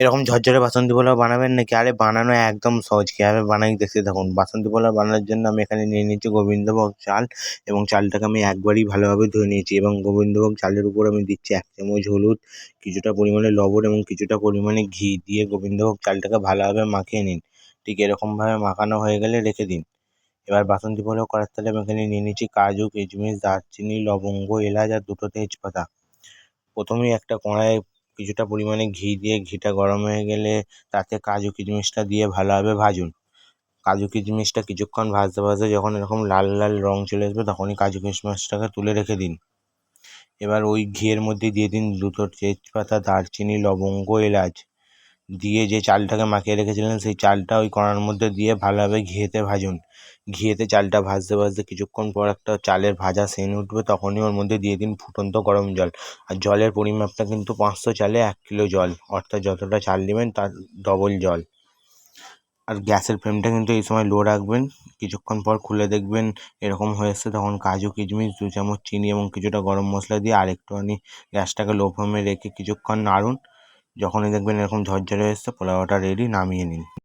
এরকম ঝরঝরে বাসন্তী পোলাও বানাবেন নাকি? আরে বানানো একদম সহজ, কীভাবে বানাই দেখতে থাকুন। বাসন্তী পোলাও বানানোর জন্য আমি এখানে নিয়ে নিচ্ছি গোবিন্দভোগ চাল, এবং চালটাকে আমি একবারই ভালোভাবে ধুয়ে নিয়েছি, এবং গোবিন্দভোগ চালের উপর আমি দিচ্ছি 1 চামচ হলুদ, কিছুটা পরিমাণে লবণ এবং কিছুটা পরিমাণে ঘি দিয়ে গোবিন্দভোগ চালটাকে ভালোভাবে মাখিয়ে নিন। ঠিক এরকমভাবে মাখানো হয়ে গেলে রেখে দিন। এবার বাসন্তী পোলাও করার তাহলে আমি এখানে নিয়ে নিচ্ছি কাজু, কিশমিশ, দারচিনি, লবঙ্গ, এলাচ আর 2টো তেজপাতা। প্রথমেই একটা কড়াইয়ে কিছুটা পরিমাণে ঘি দিয়ে ঘিটা গরম হয়ে গেলে তাতে কাজু কিশমিশটা দিয়ে ভালোভাবে ভাজুন। কাজু কিশমিশটা কিছুক্ষণ ভাজতে ভাজতে যখন এরকম লাল লাল রং চলে আসবে তখনই কাজু কিশমিশটাকে তুলে রেখে দিন। এবার ওই ঘিয়ের মধ্যে দিয়ে দিন 2টো তেজপাতা, দারচিনি, লবঙ্গ, এলাচ দিয়ে যে চালটাকে মাখিয়ে রেখেছিলেন সেই চালটা ওই কড়ার মধ্যে দিয়ে ভালোভাবে ঘিয়েতে ভাজুন। ঘিয়েতে চালটা ভাজতে ভাজতে কিছুক্ষণ পর একটা চালের ভাজা সেন্ট উঠবে, তখনই ওর মধ্যে দিয়ে দিন ফুটন্ত গরম জল। আর জলের পরিমাপটা কিন্তু 500 চালে 1 কিলো জল, অর্থাৎ যতটা চাল নেবেন তার ডবল জল। আর গ্যাসের ফ্লেমটা কিন্তু এই সময় লো রাখবেন। কিছুক্ষণ পর খুলে দেখবেন এরকম হয়ে এসছে, তখন কাজু কিশমিশ, 2 চামচ চিনি এবং কিছুটা গরম মশলা দিয়ে আরেকটুখানি গ্যাসটাকে লো ফ্লেমে রেখে কিছুক্ষণ নাড়ুন। যখনই দেখবেন এরকম ঝরঝরে এসছে পোলাওটা রেডি, নামিয়ে নিন।